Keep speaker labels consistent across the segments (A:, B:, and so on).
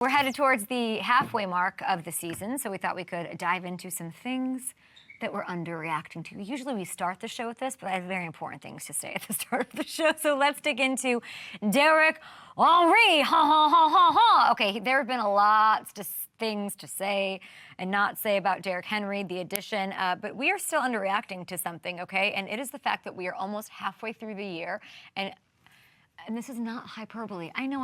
A: We're headed towards the halfway mark of the season, so we thought we could dive into some things that we're underreacting to. Usually we start the show with this, but I have very important things to say at the start of the show. So let's dig into Derrick Henry. Ha, ha, ha, ha, ha. Okay, there have been a lot of things to say and not say about Derrick Henry, the addition, but we are still underreacting to something, okay? And it is the fact that we are almost halfway through the year, and this is not hyperbole. I know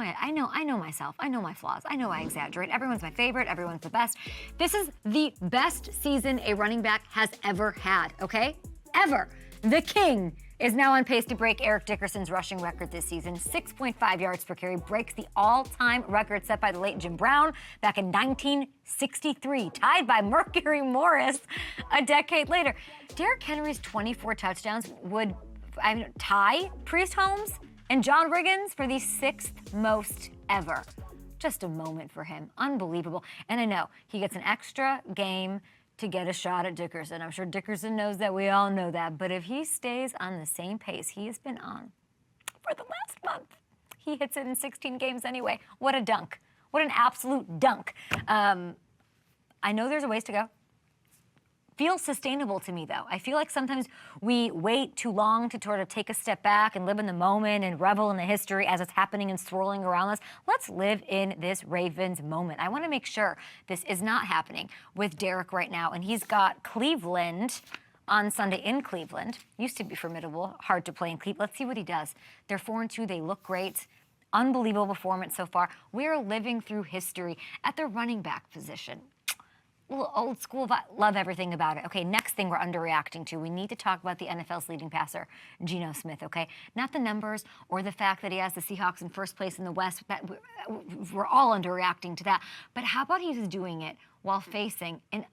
A: myself. I know my flaws. I know I exaggerate. Everyone's my favorite. Everyone's the best. This is the best season a running back has ever had, okay? Ever. The king is now on pace to break Eric Dickerson's rushing record this season. 6.5 yards per carry breaks the all-time record set by the late Jim Brown back in 1963, tied by Mercury Morris a decade later. Derrick Henry's 24 touchdowns would tie Priest Holmes and John Riggins for the 6th most ever. Just a moment for him. Unbelievable. And I know he gets an extra game to get a shot at Dickerson. I'm sure Dickerson knows that. We all know that. But if he stays on the same pace he has been on for the last month, he hits it in 16 games anyway. What a dunk. What an absolute dunk. I know there's a ways to go. Feels sustainable to me, though. I feel like sometimes we wait too long to sort of take a step back and live in the moment and revel in the history as it's happening and swirling around us. Let's live in this Ravens moment. I want to make sure this is not happening with Derrick right now. And he's got Cleveland on Sunday in Cleveland. Used to be formidable, hard to play in Cleveland. Let's see what he does. They're 4-2. They look great. Unbelievable performance so far. We're living through history at the running back position. A little old school, but love everything about it. Okay, next thing we're underreacting to. We need to talk about the NFL's leading passer, Geno Smith, okay? Not the numbers or the fact that he has the Seahawks in first place in the West. We're all underreacting to that. But how about he's doing it while facing an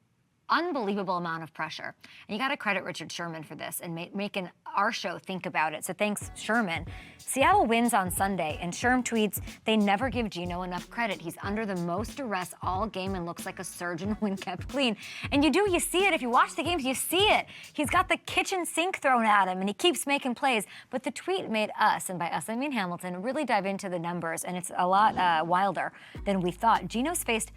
A: unbelievable amount of pressure? And you got to credit Richard Sherman for this and making our show think about it. So thanks, Sherman. Seattle wins on Sunday, and Sherm tweets, "They never give Geno enough credit. He's under the most duress all game and looks like a surgeon when kept clean." And you see it. If you watch the games, you see it. He's got the kitchen sink thrown at him, and he keeps making plays. But the tweet made us, and by us I mean Hamilton, really dive into the numbers, and it's a lot wilder than we thought. Geno's faced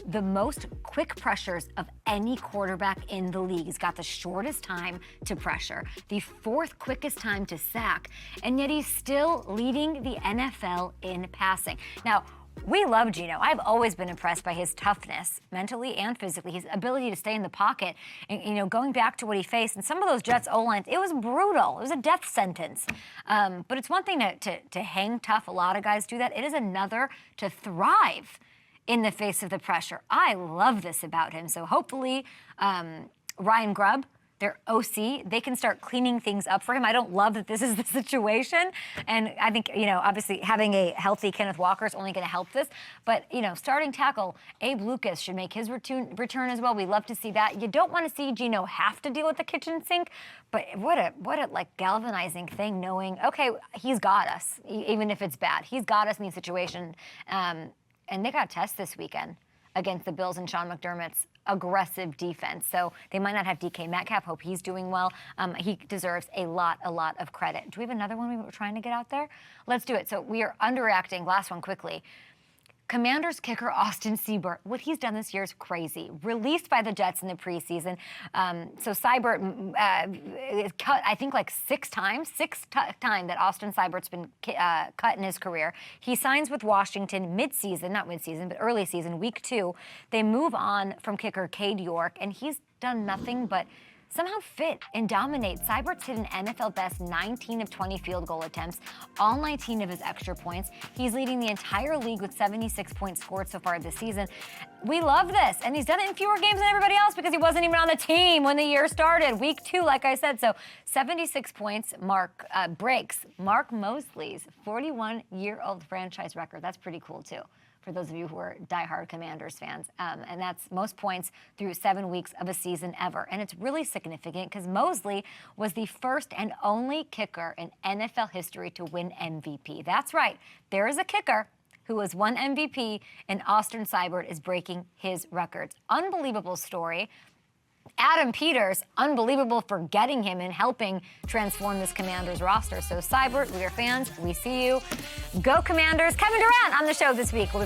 A: the most quick pressures of any quarterback in the league. He's got the shortest time to pressure, the 4th quickest time to sack, and yet he's still leading the NFL in passing. Now, we love Geno. I've always been impressed by his toughness, mentally and physically, his ability to stay in the pocket. And, going back to what he faced, and some of those Jets O-lines, it was brutal. It was a death sentence. But it's one thing to hang tough. A lot of guys do that. It is another to thrive in the face of the pressure. I love this about him. So hopefully Ryan Grubb, their OC, they can start cleaning things up for him. I don't love that this is the situation. And I think, obviously having a healthy Kenneth Walker is only going to help this. But, starting tackle Abe Lucas should make his return as well. We love to see that. You don't want to see Geno have to deal with the kitchen sink, but what a galvanizing thing knowing, okay, he's got us, even if it's bad. He's got us in these situations. And they got tests this weekend against the Bills and Sean McDermott's aggressive defense. So they might not have DK Metcalf. Hope he's doing well. He deserves a lot of credit. Do we have another one we were trying to get out there? Let's do it. So we are underreacting. Last one quickly. Commanders kicker Austin Seibert. What he's done this year is crazy. Released by the Jets in the preseason. So Seibert is cut, I think, like 6 times. Sixth time that Austin Seibert's been cut in his career. He signs with Washington not mid-season, but early season, week 2. They move on from kicker Cade York, and he's done nothing but somehow fit and dominate. Seibert's hit an NFL best 19 of 20 field goal attempts, all 19 of his extra points. He's leading the entire league with 76 points scored so far this season. We love this, and he's done it in fewer games than everybody else because he wasn't even on the team when the year started. Week 2, like I said, so 76 points breaks Mark Mosley's 41-year-old franchise record. That's pretty cool, too, for those of you who are diehard Commanders fans. And that's most points through 7 weeks of a season ever. And it's really significant because Mosley was the first and only kicker in NFL history to win MVP. That's right. There is a kicker who has won MVP, and Austin Seibert is breaking his records. Unbelievable story. Adam Peters, unbelievable for getting him and helping transform this Commanders roster. So Seibert, we are fans. We see you. Go Commanders. Kevin Durant on the show this week. We'll be